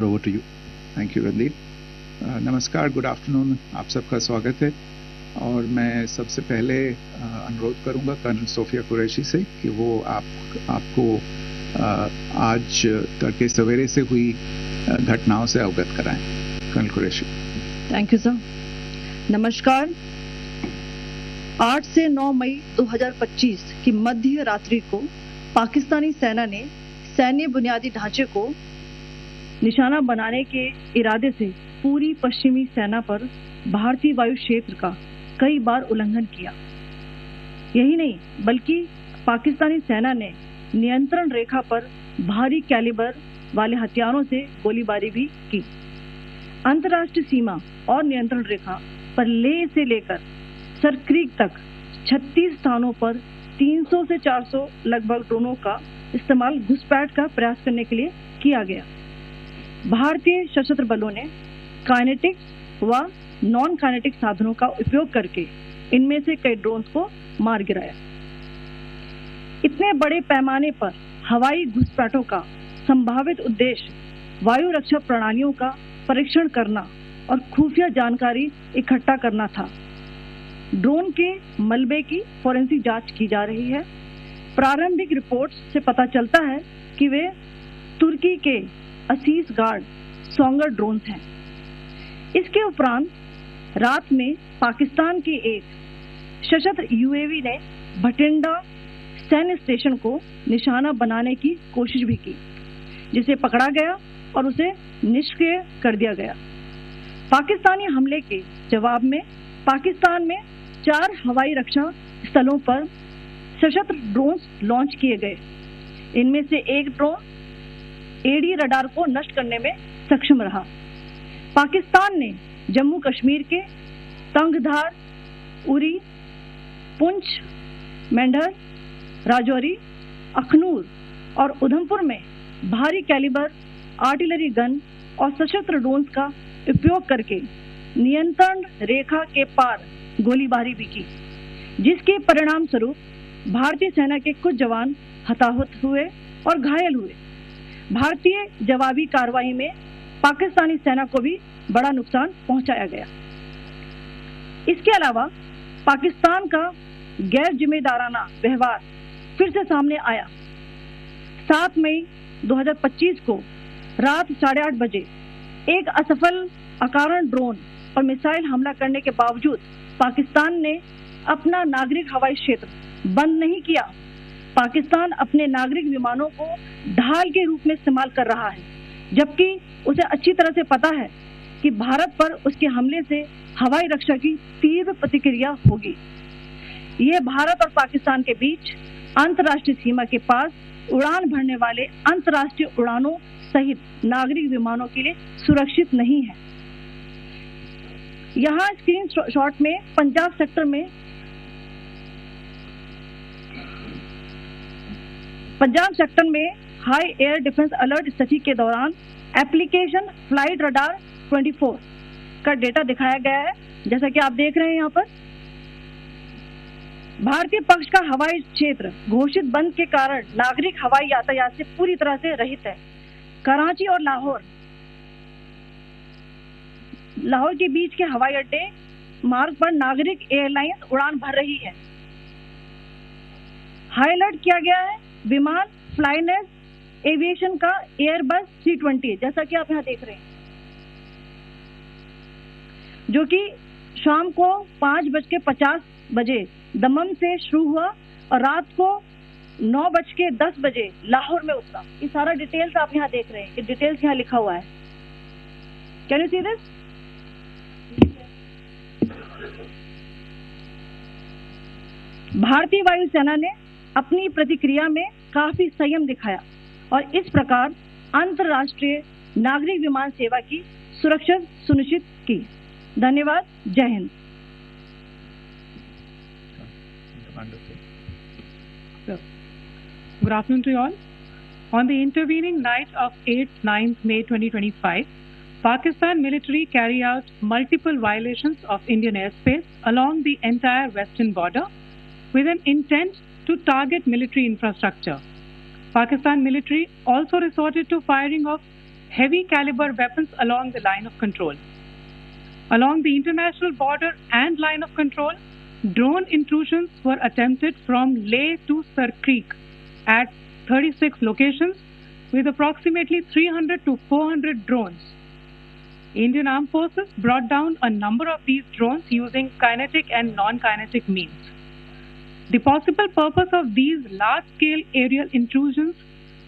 Over to you. Thank you, Randeep. नमस्कार, good afternoon, आप सबका स्वागत है। और मैं सबसे पहले अनुरोध करूंगा कर्नल सोफिया कुरैशी से कि वो आपको आज तड़के सवेरे से हुई घटनाओं से अवगत कराएं। Colonel Qureshi. Thank you sir. नमस्कार। 8 से 9 मई 2025 की मध्य रात्रि को पाकिस्तानी सेना ने सैन्य बुनियादी ढांचे को निशाना बनाने के इरादे से पूरी पश्चिमी सेना पर भारतीय वायु क्षेत्र का कई बार उल्लंघन किया। यही नहीं बल्कि पाकिस्तानी सेना ने नियंत्रण रेखा पर भारी कैलिबर वाले हथियारों से गोलीबारी भी की। अंतर्राष्ट्रीय सीमा और नियंत्रण रेखा पर लेह से लेकर सरक्रीक तक 36 स्थानों पर 300 से 400 लगभग ड्रोनों का इस्तेमाल घुसपैठ का प्रयास करने के लिए किया गया। भारतीय सशस्त्र बलों ने काइनेटिक व नॉन काइनेटिक साधनों का उपयोग करके इनमें से कई ड्रोन्स को मार गिराया। इतने बड़े पैमाने पर हवाई घुसपैठों का संभावित उद्देश्य वायु रक्षा प्रणालियों का परीक्षण करना और खुफिया जानकारी इकट्ठा करना था। ड्रोन के मलबे की फोरेंसिक जांच की जा रही है। प्रारंभिक रिपोर्ट्स से पता चलता है कि वे तुर्की के असीस गार्ड सोंगर ड्रोन्स हैं। इसके उपरांत रात में पाकिस्तान के एक सशस्त्र यूएवी ने भटिंडा सैन्य स्टेशन को निशाना बनाने की कोशिश भी की, जिसे पकड़ा गया और उसे निष्क्रिय कर दिया गया। पाकिस्तानी हमले के जवाब में पाकिस्तान में 4 हवाई रक्षा स्थलों पर सशस्त्र ड्रोन्स लॉन्च किए गए। इनमें से एक ड्रोन एडी रडार को नष्ट करने में सक्षम रहा। पाकिस्तान ने जम्मू कश्मीर के तंगधार, उरी, पुंछ, मेंढर, राजौरी, अखनूर और उधमपुर में भारी कैलिबर आर्टिलरी गन और सशस्त्र ड्रोन्स का उपयोग करके नियंत्रण रेखा के पार गोलीबारी भी की, जिसके परिणाम स्वरूप भारतीय सेना के कुछ जवान हताहत हुए और घायल हुए। भारतीय जवाबी कार्रवाई में पाकिस्तानी सेना को भी बड़ा नुकसान पहुंचाया गया। इसके अलावा पाकिस्तान का गैर जिम्मेदाराना व्यवहार फिर से सामने आया। 7 मई 2025 को रात 8:30 बजे एक असफल अकारण ड्रोन और मिसाइल हमला करने के बावजूद पाकिस्तान ने अपना नागरिक हवाई क्षेत्र बंद नहीं किया। पाकिस्तान अपने नागरिक विमानों को ढाल के रूप में इस्तेमाल कर रहा है, जबकि उसे अच्छी तरह से पता है कि भारत पर उसके हमले से हवाई रक्षा की तीव्र प्रतिक्रिया होगी। यह भारत और पाकिस्तान के बीच अंतर्राष्ट्रीय सीमा के पास उड़ान भरने वाले अंतर्राष्ट्रीय उड़ानों सहित नागरिक विमानों के लिए सुरक्षित नहीं है। यहाँ स्क्रीन शॉट में पंजाब सेक्टर में हाई एयर डिफेंस अलर्ट स्थिति के दौरान एप्लीकेशन फ्लाइट रडार 24 का डेटा दिखाया गया है। जैसा कि आप देख रहे हैं यहाँ पर भारतीय पक्ष का हवाई क्षेत्र घोषित बंद के कारण नागरिक हवाई यातायात से पूरी तरह से रहित है। कराची और लाहौर के बीच के हवाई अड्डे मार्ग पर नागरिक एयरलाइंस उड़ान भर रही है। हाई अलर्ट किया गया है विमान फ्लाइनेस एविएशन का एयरबस 320, जैसा कि आप यहाँ देख रहे हैं, जो कि शाम को 5:50 बजे दमन से शुरू हुआ और रात को 9:10 बजे लाहौर में उतरा। ये सारा डिटेल्स आप यहाँ देख रहे हैं। ये डिटेल्स यहाँ लिखा हुआ है। Can you see this? भारतीय वायुसेना ने अपनी प्रतिक्रिया में काफी संयम दिखाया और इस प्रकार अंतर्राष्ट्रीय नागरिक विमान सेवा की सुरक्षा सुनिश्चित की। धन्यवाद। जय Hind. Good afternoon to you all. On the intervening night of 8-9 May 2025, Pakistan military carried out multiple violations of Indian airspace along the entire western border with an intent to target military infrastructure. Pakistan military also resorted to firing of heavy caliber weapons along the line of control. Along the international border and line of control, drone intrusions were attempted from Leh to Sar Creek at 36 locations with approximately 300 to 400 drones. Indian Armed Forces brought down a number of these drones using kinetic and non-kinetic means. The possible purpose of these large-scale aerial intrusions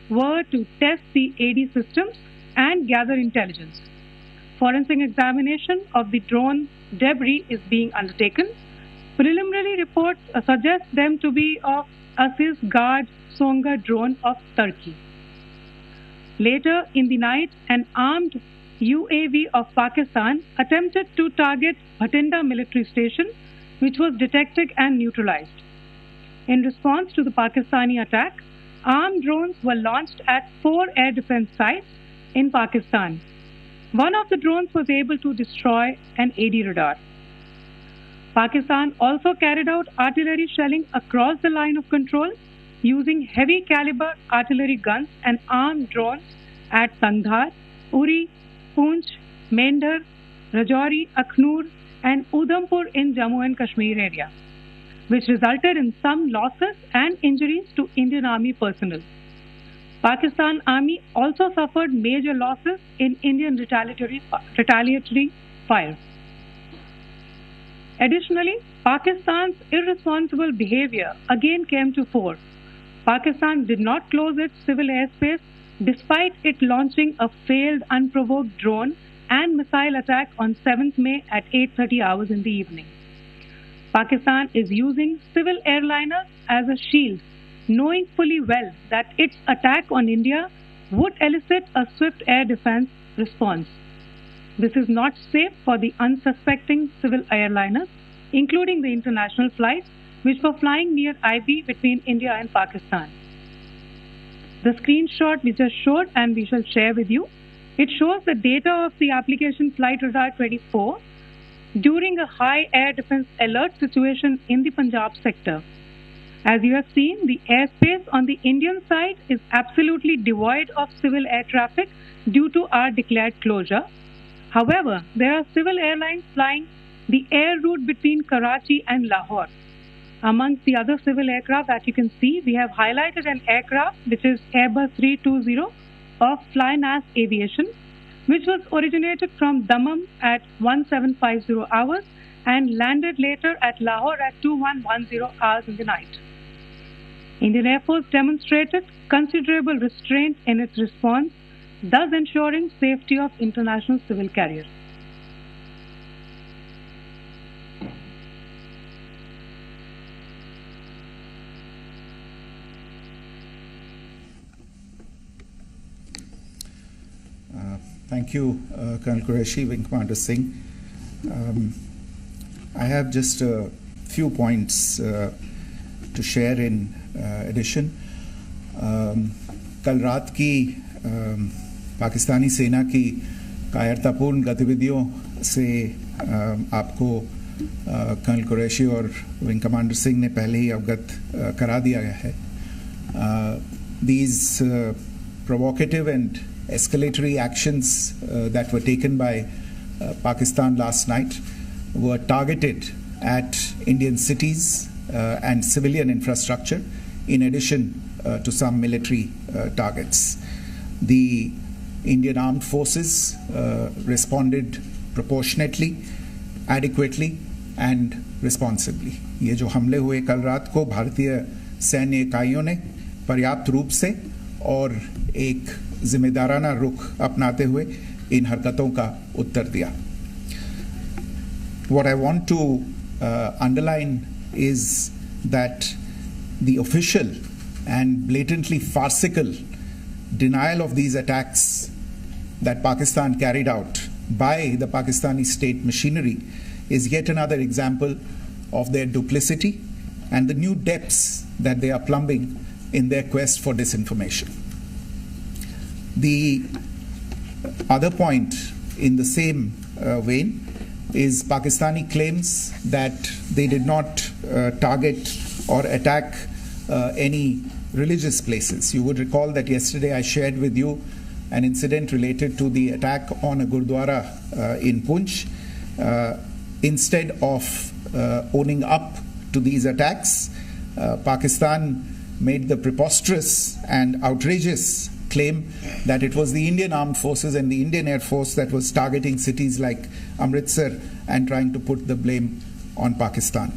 were to test the AD systems and gather intelligence. Forensic examination of the drone debris is being undertaken. Preliminary reports suggest them to be of Aziz Guard Songa drone of Turkey. Later in the night, an armed UAV of Pakistan attempted to target Bhatinda military station, which was detected and neutralized. In response to the Pakistani attack, armed drones were launched at 4 air defense sites in Pakistan. One of the drones was able to destroy an AD radar. Pakistan also carried out artillery shelling across the line of control using heavy caliber artillery guns and armed drones at Sangdhar, Uri, Poonch, Mendhar, Rajouri, Akhnur and Udhampur in Jammu and Kashmir area, which resulted in some losses and injuries to Indian Army personnel. Pakistan Army also suffered major losses in Indian retaliatory fire. Additionally, Pakistan's irresponsible behavior again came to fore. Pakistan did not close its civil airspace despite it launching a failed unprovoked drone and missile attack on 7th May at 8:30 hours in the evening. Pakistan is using civil airliners as a shield, knowing fully well that its attack on India would elicit a swift air defense response. This is not safe for the unsuspecting civil airliners, including the international flights, which were flying near IB between India and Pakistan. The screenshot we just showed and we shall share with you, it shows the data of the application Flight Radar 24 during a high air defense alert situation in the Punjab sector. As you have seen, the airspace on the Indian side is absolutely devoid of civil air traffic due to our declared closure. However, there are civil airlines flying the air route between Karachi and Lahore. Amongst the other civil aircraft that you can see, we have highlighted an aircraft which is Airbus 320 of Flynas Aviation, which was originated from Dammam at 1750 hours and landed later at Lahore at 2110 hours in the night. Indian Air Force demonstrated considerable restraint in its response, thus ensuring safety of international civil carriers. Thank you, Colonel Qureshi, Wing Commander Singh. I have just a few points to share in addition. कल रात की पाकिस्तानी सेना की कायरतापूर्ण गतिविधियों से आपको colonel Qureshi और विंग कमांडर सिंह ने पहले ही अवगत करा दिया गया है. These provocative and escalatory actions that were taken by Pakistan last night were targeted at Indian cities and civilian infrastructure, in addition to some military targets. The Indian Armed Forces responded proportionately, adequately and responsibly. ये जो हमले हुए कल रात को भारतीय सैन्य इकाइयों ने पर्याप्त रूप से और एक जिम्मेदाराना रुख अपनाते हुए इन हरकतों का उत्तर दिया. What I want to underline is that the official and blatantly farcical denial of these attacks that Pakistan carried out by the Pakistani state machinery is yet another example of their duplicity and the new depths that they are plumbing in their quest for disinformation. The other point in the same vein is Pakistani claims that they did not target or attack any religious places. You would recall that yesterday I shared with you an incident related to the attack on a Gurdwara in Poonch. Instead of owning up to these attacks, Pakistan made the preposterous and outrageous claim that it was the Indian Armed Forces and the Indian Air Force that was targeting cities like Amritsar and trying to put the blame on Pakistan.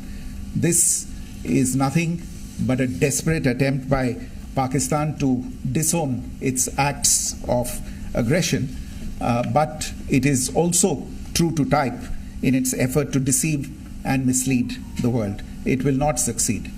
This is nothing but a desperate attempt by Pakistan to disown its acts of aggression, but it is also true to type in its effort to deceive and mislead the world. It will not succeed.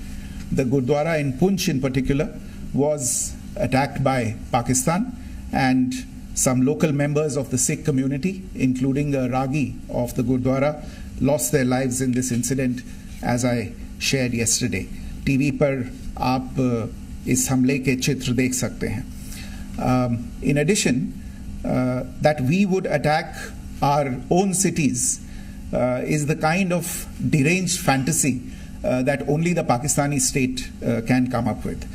The Gurdwara in Poonch in particular was attacked by Pakistan, and some local members of the Sikh community, including a Ragi of the Gurdwara, lost their lives in this incident, as I shared yesterday. TV पर आप इस हमले के चित्र देख सकते हैं. In addition, that we would attack our own cities is the kind of deranged fantasy that only the Pakistani state can come up with.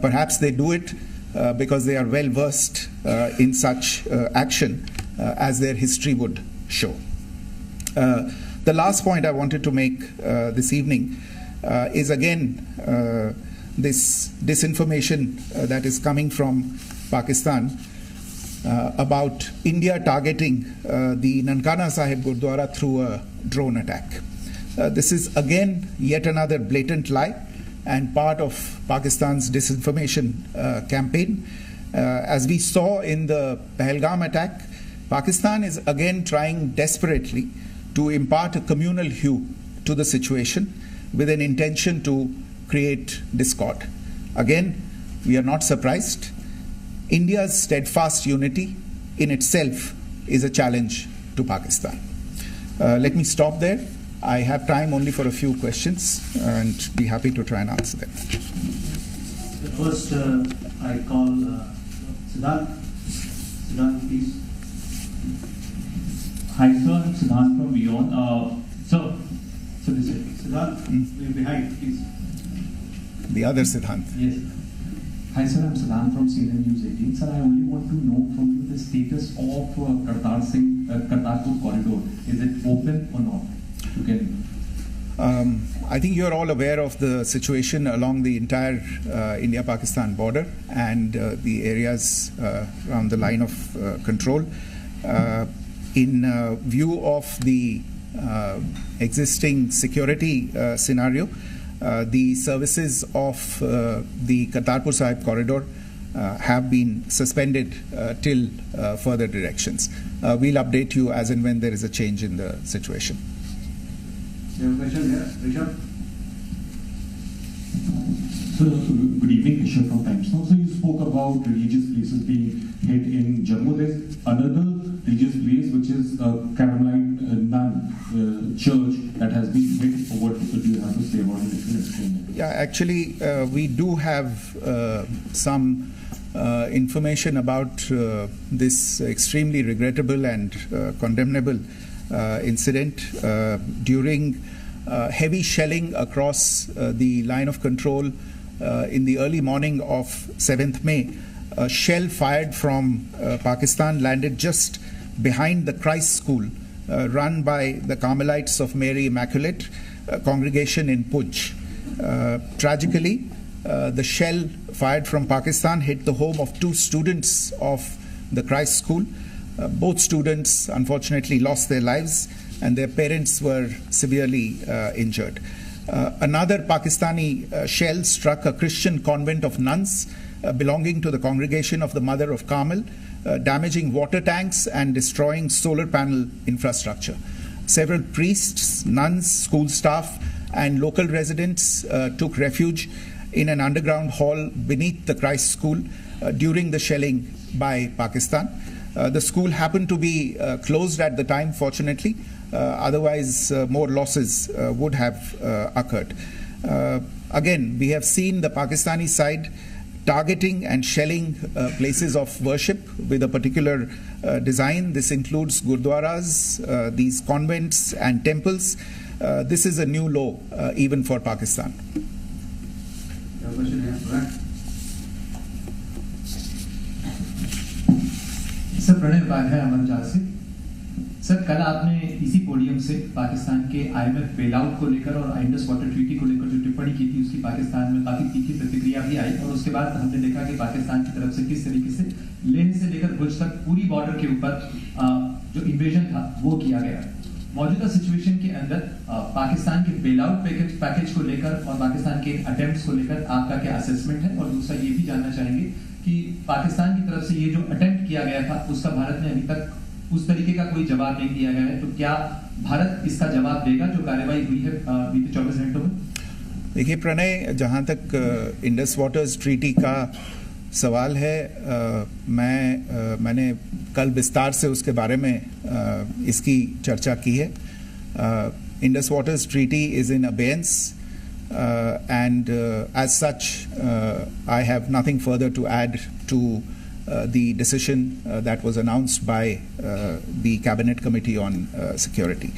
Perhaps they do it because they are well versed in such action, as their history would show. The last point I wanted to make this evening is again this disinformation that is coming from Pakistan about India targeting the Nankana Sahib Gurdwara through a drone attack. This is again yet another blatant lie and part of Pakistan's disinformation campaign. As we saw in the Pahalgam attack, Pakistan is again trying desperately to impart a communal hue to the situation with an intention to create discord. Again, we are not surprised. India's steadfast unity in itself is a challenge to Pakistan. Let me stop there. I have time only for a few questions and be happy to try and answer them. First, I call Siddharth. Siddharth, please. Hi, sir. I'm Siddharth from Beyond. So this is Siddharth, behind, please. The other Siddharth. Yes. Hi, sir. I'm Siddharth from CNN News 18. Sir, I only want to know from you the status of Kartarpur corridor. Is it open or not? You can. I think you're all aware of the situation along the entire India-Pakistan border and the areas around the line of control. In view of the existing security scenario, the services of the Kartarpur Sahib corridor have been suspended till further directions. We'll update you as and when there is a change in the situation. You have a question here, Rishabh? So, good evening, Rishabh from Times Now. So, you spoke about religious places being hit in Jammu. There's another religious place which is Carmelite Nun church that has been hit. What do you have to say about it? If you can explain that. Yeah, actually, we do have some information about this extremely regrettable and condemnable incident. During heavy shelling across the line of control in the early morning of 7th May, a shell fired from Pakistan landed just behind the Christ School run by the Carmelites of Mary Immaculate congregation in Poonch. Tragically, the shell fired from Pakistan hit the home of 2 students of the Christ School. Both students unfortunately lost their lives and their parents were severely injured. Another Pakistani shell struck a Christian convent of nuns belonging to the congregation of the Mother of Carmel, damaging water tanks and destroying solar panel infrastructure. Several priests, nuns, school staff and local residents took refuge in an underground hall beneath the Christ School during the shelling by Pakistan. The school happened to be closed at the time, fortunately. Otherwise, more losses would have occurred. Again, we have seen the Pakistani side targeting and shelling places of worship with a particular design. This includes gurdwaras, these convents and temples. This is a new low even for Pakistan. You have a question here, right? Sir Pranay Upadhyay Amar Ujala से। Sir कल आपने इसी podium से पाकिस्तान के IMF bailout को लेकर और Indus water treaty को लेकर जो टिप्पणी की थी उसकी पाकिस्तान में काफी तीखी प्रतिक्रिया भी आई और उसके बाद हमने देखा कि पाकिस्तान की तरफ से किस तरीके से लेह से लेकर भुज तक पूरी बॉर्डर के ऊपर जो इन्वेजन था वो किया गया। मौजूदा सिचुएशन के अंदर पाकिस्तान के बेलआउट पैकेज को लेकर और पाकिस्तान के अटेम्प्ट्स को लेकर आपका क्या असेसमेंट है, और दूसरा ये भी जानना चाहेंगे कि पाकिस्तान की तरफ से ये जो अटेम्प्ट किया गया था उसका भारत ने अभी तक उस तरीके का कोई जवाब नहीं दिया गया है, तो क्या भारत इसका जवाब देगा जो कार्रवाई हुई है बीते 24 घंटों में? देखिए प्रणय, जहाँ तक इंडस वाटर्स ट्रीटी का सवाल है, मैंने कल विस्तार से उसके बारे में इसकी चर्चा की है। Indus waters treaty is in abeyance and as such I have nothing further to add to the decision that was announced by the cabinet committee on security.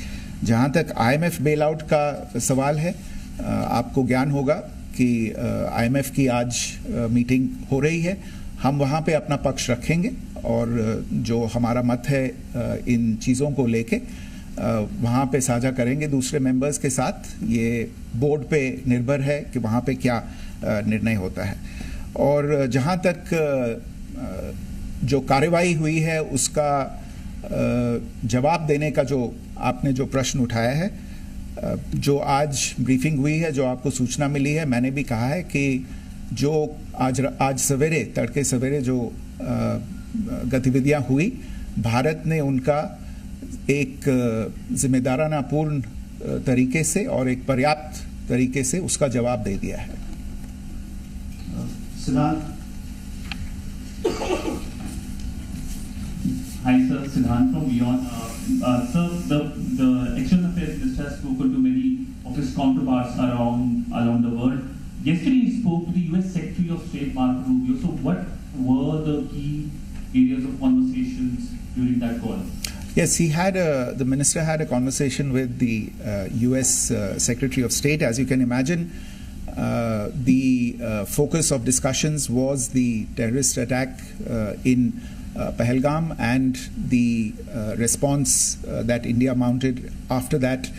जहाँ तक IMF bailout का सवाल है, आपको ज्ञान होगा कि IMF की आज मीटिंग हो रही है। हम वहाँ पे अपना पक्ष रखेंगे और जो हमारा मत है इन चीज़ों को लेके वहाँ पे साझा करेंगे दूसरे मेंबर्स के साथ। ये बोर्ड पे निर्भर है कि वहाँ पे क्या निर्णय होता है। और जहाँ तक जो कार्रवाई हुई है उसका जवाब देने का जो आपने जो प्रश्न उठाया है, जो आज ब्रीफिंग हुई है, जो आपको सूचना मिली है, मैंने भी कहा है कि जो आज सवेरे तड़के सवेरे जो गतिविधियाँ हुई, भारत ने उनका एक जिम्मेदाराना पूर्ण तरीके से और एक पर्याप्त तरीके से उसका जवाब दे दिया है। Hi sir, Siddhant from Beyond. Sir, the External Affairs Minister has spoken to many of his counterparts around the world. Yesterday he spoke to the US Secretary of State Marco Rubio. So what were the key areas of conversations during that call? Yes, the minister had a conversation with the US Secretary of State. As you can imagine, the focus of discussions was the terrorist attack in Pahalgam and the response that India mounted after that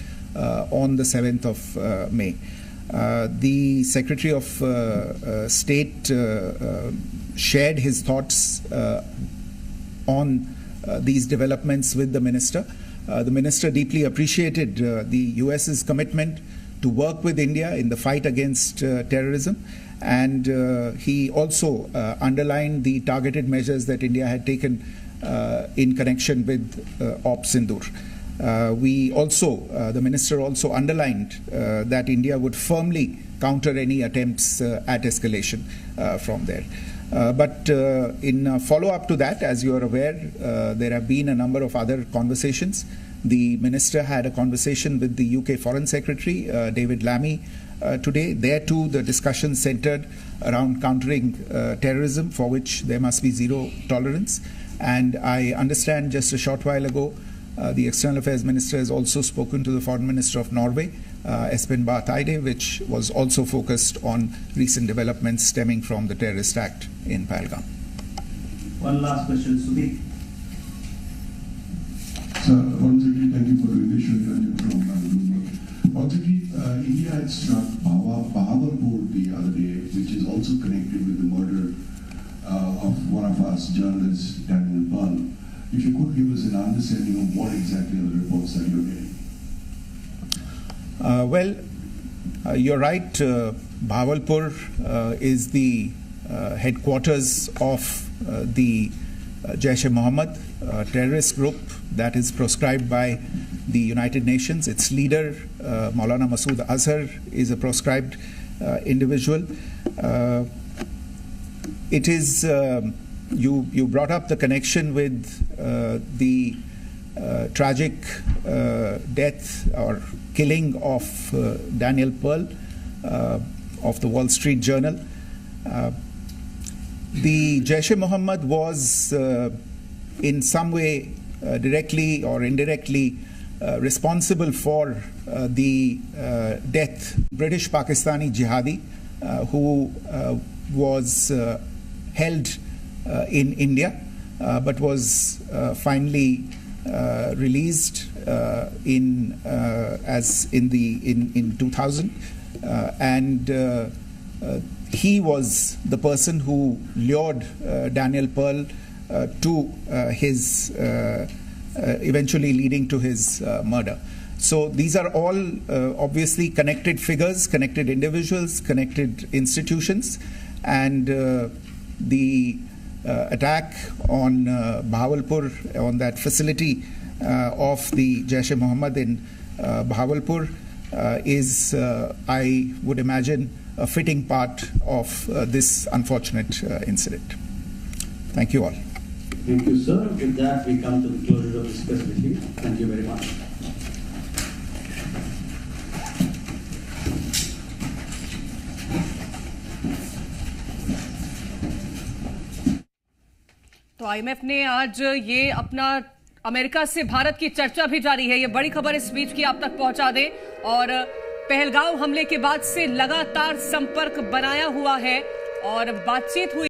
on the 7th of May. The Secretary of State shared his thoughts on these developments with the minister. The minister deeply appreciated the US's commitment to work with India in the fight against terrorism, and he also underlined the targeted measures that India had taken in connection with Op Sindoor. The minister also underlined that India would firmly counter any attempts at escalation from there. But in follow-up to that, as you are aware, there have been a number of other conversations. The minister had a conversation with the UK Foreign Secretary, David Lammy, today. There too, the discussion centered around countering terrorism, for which there must be zero tolerance. And I understand just a short while ago, the External Affairs Minister has also spoken to the Foreign Minister of Norway, Espen Barth Eide, which was also focused on recent developments stemming from the terrorist act in Pahalgam. One last question, Sudhi. Sir, once again, thank you for doing this. From once again, India had struck Bahawalpur the other day, which is also connected with the murder of one of us journalists, Daniel Pearl. If you could give us an understanding of what exactly are the reports that you're getting. You're right. Bahawalpur is the headquarters of the Jaish-e-Mohammed terrorist group that is proscribed by the United Nations. Its leader, Maulana Masood Azhar, is a proscribed individual. It is you brought up the connection with the tragic death or killing of Daniel Pearl of the Wall Street Journal. The Jaish-e-Mohammed was in some way directly or indirectly responsible for the death British Pakistani jihadi who was held in India but was finally released in 2000, and he was the person who lured Daniel Pearl to his eventually leading to his murder. So these are all obviously connected figures, connected individuals, connected institutions, and the attack on Bahawalpur, on that facility of the Jaish-e-Mohammed in Bahawalpur, is, I would imagine, a fitting part of this unfortunate incident. Thank you all. Thank you, sir. With that, we come to the closure of this press briefing. Thank you very much. तो IMF ने आज ये अपना America से भारत की चर्चा भी जारी है, ये बड़ी खबर इस बीच की आप तक पहुंचा दे। और पहलगांव हमले के बाद से लगातार संपर्क बनाया हुआ है और बातचीत हुई।